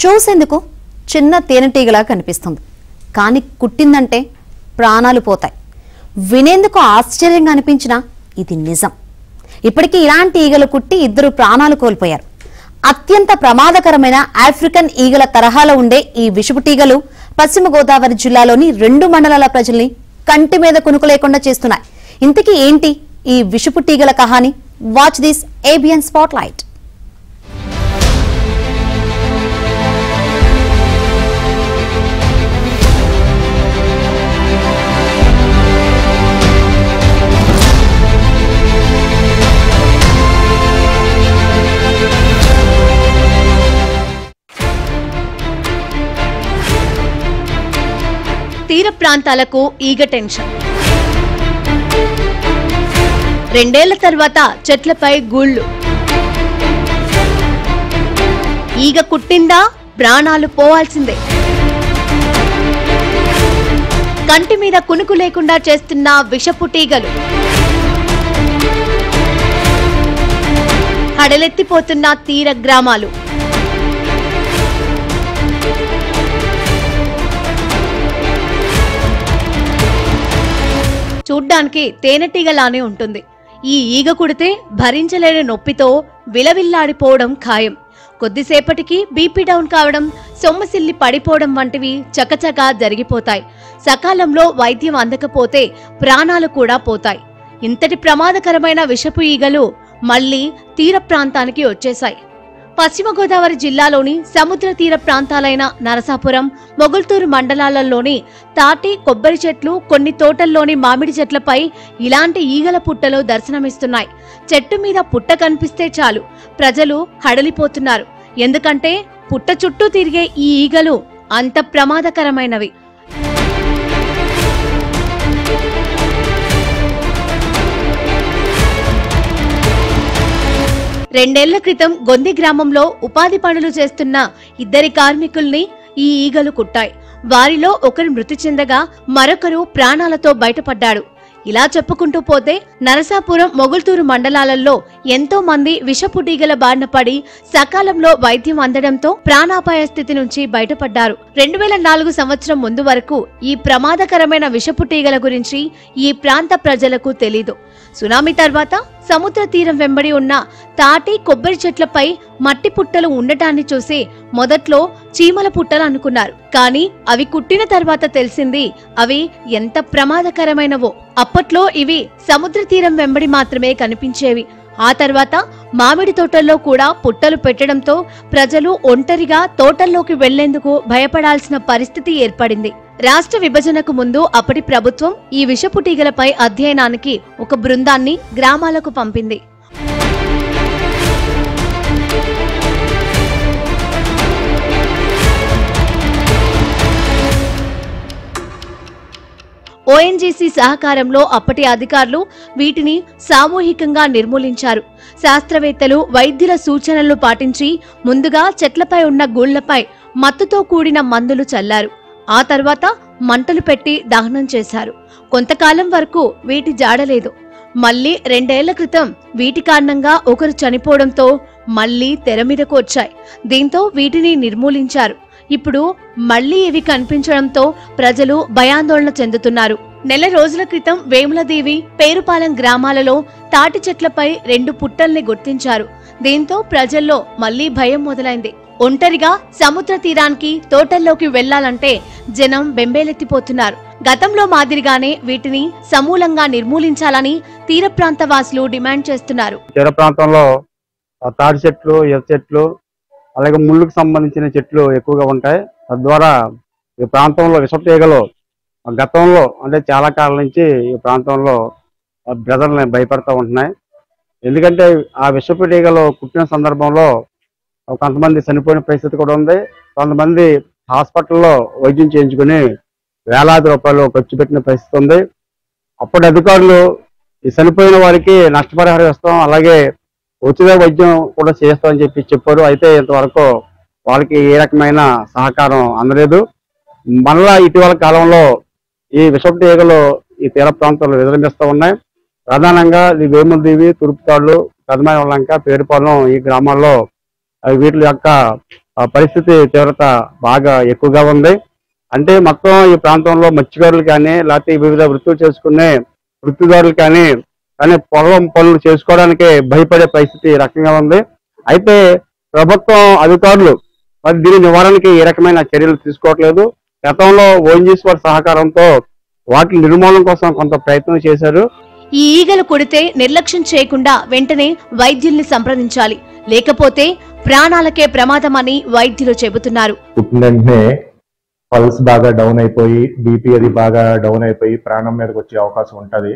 చూసేందుకు చిన్న తేనెటీగలా కనిపిస్తుంది, కానీ కుట్టిందంటే ప్రాణాలు పోతాయి. వినేందుకు ఆశ్చర్యంగా అనిపించినా ఇది నిజం. ఇప్పటికీ ఇలాంటి ఈగలు కుట్టి 2 ప్రాణాలు కోల్పోయారు. అత్యంత ప్రమాదకరమైన ఆఫ్రికన్ ఈగల తరహాలో ఉండే ఈ విషపు టీగలు పశ్చిమ గోదావరి జిల్లాలోని 2 మండలాల ప్రజల్ని కంటి మీద కునుకు లేకుండా చేస్తున్నాయి. ఇంతకీ ఏంటి ఈ విషపు టీగల కహాని? Watch this ABN spotlight. తీర ప్రాంతాలకు ఈగ టెన్షన్. 2 ఏళ్ల తర్వాత చెట్లపై గూళ్లు. ఈగ కుట్టిందా ప్రాణాలు పోవాల్సిందే. కంటి మీద కునుకు లేకుండా చేస్తున్న విషపు టీగలు. హడలెత్తిపోతున్న తీర గ్రామాలు. చూడ్డానికి తేనెటీగలానే ఉంటుంది. ఈ ఈగ కుడితే భరించలేని నొప్పితో విలవిల్లాడిపోవడం ఖాయం. కొద్దిసేపటికి బీపీ డౌన్ కావడం, సొమ్మసిల్లి పడిపోవడం వంటివి చకచకా జరిగిపోతాయి. సకాలంలో వైద్యం అందకపోతే ప్రాణాలు కూడా పోతాయి. ఇంతటి ప్రమాదకరమైన విషపు ఈగలు మళ్లీ తీర ప్రాంతానికి వచ్చేశాయి. పశ్చిమ గోదావరి జిల్లాలోని సముద్ర తీర ప్రాంతాలైన నరసాపురం, మొగుల్తూరు మండలాలలోని తాటి, కొబ్బరి చెట్లు, కొన్ని తోటల్లోని మామిడి చెట్లపై ఇలాంటి ఈగల పుట్టలు దర్శనమిస్తున్నాయి. చెట్టు మీద పుట్ట కనిపిస్తే చాలు ప్రజలు హడలిపోతున్నారు. ఎందుకంటే పుట్ట చుట్టూ తిరిగే ఈ ఈగలు అంత ప్రమాదకరమైనవి. రెండేళ్ల క్రితం గొంది గ్రామంలో ఉపాధి పనులు చేస్తున్న 2 కార్మికుల్ని ఈ ఈగలు కుట్టాయి. వారిలో ఒకరు మృతి చెందగా మరొకరు ప్రాణాలతో బయటపడ్డాడు. ఇలా చెప్పుకుంటూ పోతే నరసాపురం, మొగుల్తూరు మండలాలలో ఎంతో మంది విషపు టీగల బారిన పడి సకాలంలో వైద్యం అందడంతో ప్రాణాపాయ స్థితి నుంచి బయటపడ్డారు. 2004 సంవత్సరం ముందు వరకు ఈ ప్రమాదకరమైన విషపు టీగల గురించి ఈ ప్రాంత ప్రజలకు తెలీదు. సునామీ తర్వాత సముద్ర తీరం వెంబడి ఉన్న తాటి, కొబ్బరి చెట్లపై మట్టి పుట్టలు ఉండటాన్ని చూసి మొదట్లో చీమల పుట్టలు అనుకున్నారు. కానీ అవి కుట్టిన తర్వాత తెలిసింది అవి ఎంత ప్రమాదకరమైనవో. అప్పట్లో ఇవి సముద్ర తీరం వెంబడి మాత్రమే కనిపించేవి. ఆ తర్వాత మామిడి తోటల్లో కూడా పుట్టలు పెట్టడంతో ప్రజలు ఒంటరిగా తోటల్లోకి వెళ్లేందుకు భయపడాల్సిన పరిస్థితి ఏర్పడింది. రాష్ట్ర విభజనకు ముందు అప్పటి ప్రభుత్వం ఈ విషపు టీగలపై అధ్యయనానికి ఒక బృందాన్ని గ్రామాలకు పంపింది. ఓఎన్జీసీ సహకారంలో అప్పటి అధికారులు వీటిని సామూహికంగా నిర్మూలించారు. శాస్త్రవేత్తలు, వైద్యుల సూచనలు పాటించి ముందుగా చెట్లపై ఉన్న గూళ్లపై మత్తుతో కూడిన మందులు చల్లారు. ఆ తర్వాత మంటలు పెట్టి దహనం చేశారు. కొంతకాలం వరకు వీటి జాడలేదు. మళ్లీ 2 ఏళ్ల క్రితం వీటి కారణంగా ఒకరు చనిపోవడంతో మళ్లీ తెర మీదకు వచ్చాయి. దీంతో వీటిని నిర్మూలించారు. ఇప్పుడు మళ్లీ ఇవి కనిపించడంతో ప్రజలు భయాందోళన చెందుతున్నారు. నెల రోజుల క్రితం వేములదేవి, పేరుపాలెం గ్రామాలలో తాటి చెట్లపై 2 పుట్టల్ని గుర్తించారు. దీంతో ప్రజల్లో మళ్లీ భయం మొదలైంది. ఒంటరిగా సముద్ర తీరానికి, తోటల్లోకి వెళ్లాలంటే జనం బెంబేలెత్తిపోతున్నారు. గతంలో మాదిరిగానే వీటిని సమూలంగా నిర్మూలించాలని తీర ప్రాంత వాసులు డిమాండ్ చేస్తున్నారు. తీర ప్రాంతంలో తాటి చెట్లు, ఎర్ర చెట్లు, అలాగే ముళ్ళుకు సంబంధించిన చెట్లు ఎక్కువగా ఉంటాయి. తద్వారా ఈ ప్రాంతంలో విషపు తీగలు గతంలో అంటే చాలా కాలం నుంచి ఈ ప్రాంతంలో ప్రజల్ని భయపడుతూ ఉంటున్నాయి. ఎందుకంటే ఆ విషపు తీగలు కుట్టిన సందర్భంలో కొంతమంది చనిపోయిన పరిస్థితి కూడా ఉంది. కొంతమంది హాస్పిటల్లో వైద్యం చేయించుకుని వేలాది రూపాయలు ఖర్చు పెట్టిన పరిస్థితి ఉంది. అప్పటి అధికారులు ఈ చనిపోయిన వారికి నష్టపరిహారం ఇస్తాం, అలాగే ఉచిత వైద్యం కూడా చేస్తామని చెప్పారు. అయితే ఇంతవరకు వాళ్ళకి ఏ రకమైన సహకారం అందలేదు. మళ్ళా ఇటీవల కాలంలో ఈ విషపు తీగలు ఈ తీర ప్రాంతాల్లో విజృంభిస్తూ ఉన్నాయి. ప్రధానంగా ఈ వేములదేవి, తూర్పుతాళ్ళు, కదమాయలంక, పేరుపాలెం ఈ గ్రామాల్లో వీటి యొక్క పరిస్థితి తీవ్రత బాగా ఎక్కువగా ఉంది. అంటే మొత్తం ఈ ప్రాంతంలో మత్స్యకారులు కానీ లేకపోతే వివిధ వృత్తులు చేసుకునే వృత్తిదారులు కానీ పొలం పనులు చేసుకోవడానికి భయపడే పరిస్థితి ఈ రకంగా ఉంది. అయితే ప్రభుత్వం అధికారులు మరి దీని నివారణకి ఏ రకమైన చర్యలు తీసుకోవట్లేదు. గతంలో ఓఎన్జీసీ వారి సహకారంతో వాటి నిర్మూలన కోసం కొంత ప్రయత్నం చేశారు. ఈ ఈగలు కొడితే నిర్లక్ష్యం చేయకుండా వెంటనే వైద్యుల్ని సంప్రదించాలి, లేకపోతే ప్రాణాలకే ప్రమాదమని వైద్యులు చెబుతున్నారు. వెంటనే పల్స్ బాగా డౌన్ అయిపోయి బీపీ అది బాగా డౌన్ అయిపోయి ప్రాణం మీదకి వచ్చే అవకాశం ఉంటుంది.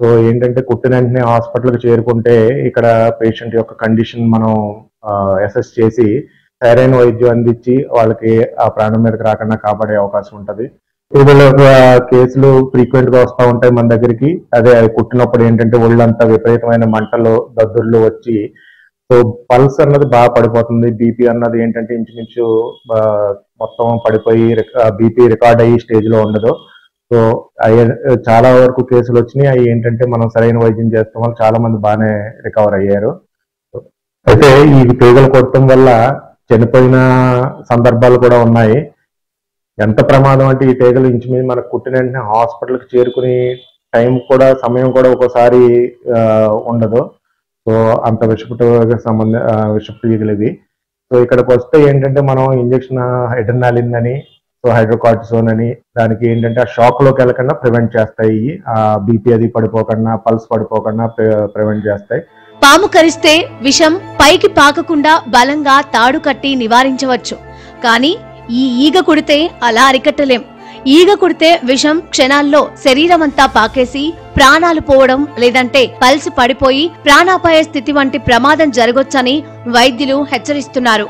సో ఏంటంటే కుట్టిన వెంటనే హాస్పిటల్కి చేరుకుంటే ఇక్కడ పేషెంట్ యొక్క కండిషన్ మనం అసెస్ చేసి సరైన వైద్యం అందించి వాళ్ళకి ఆ ప్రాణం మీదకి రాకుండా కాపాడే అవకాశం ఉంటుంది. కేసులు ఫ్రీక్వెంట్ గా వస్తూ ఉంటాయి మన దగ్గరికి. అదే కుట్టినప్పుడు ఏంటంటే ఒళ్ళంతా విపరీతమైన మంటలు దద్దుర్లు వచ్చి సో పల్స్ అన్నది బాగా పడిపోతుంది. బీపీ అన్నది ఏంటంటే ఇంచుమించు మొత్తం పడిపోయి బీపీ రికార్డ్ అయ్యి స్టేజ్ లో ఉండదు. సో చాలా వరకు కేసులు వచ్చినాయి. అవి ఏంటంటే మనం సరైన వైద్యం చేస్తాం వల్ల చాలా మంది బాగానే రికవర్ అయ్యారు. అయితే ఈ తీగలు కొట్టడం వల్ల చనిపోయిన సందర్భాలు కూడా ఉన్నాయి. ఎంత ప్రమాదం అంటే ఈ తీగలు ఇంచుమించు మనకు కుట్టిన వెంటనే హాస్పిటల్కి చేరుకునే టైం కూడా సమయం కూడా ఒక్కోసారి ఉండదు. సో అంత విషపు ఈగలు ఇవి. సో ఇక్కడికి వస్తే ఏంటంటే మనం ఇంజక్షన్ ఎడ్రెనాలిన్ అని సో హైడ్రోకార్టిసోన్ అని దానికి ఏంటంటే ఆ షాక్ లోకి వెళ్ళకుండా ప్రివెంట్ చేస్తాయి. ఆ బీపీ అది పడిపోకుండా పల్స్ పడిపోకుండా ప్రివెంట్ చేస్తాయి. పాము కరిస్తే విషం పైకి పాకకుండా బలంగా తాడు కట్టి నివారించవచ్చు. కానీ ఈ ఈగ కుడితే అలా అరికట్టలేం. ఈగ కుడితే విషం క్షణాల్లో శరీరమంతా పాకేసి ప్రాణాలు పోవడం లేదంటే పల్స్ పడిపోయి ప్రాణాపాయ స్థితి వంటి ప్రమాదం జరగొచ్చని వైద్యులు హెచ్చరిస్తున్నారు.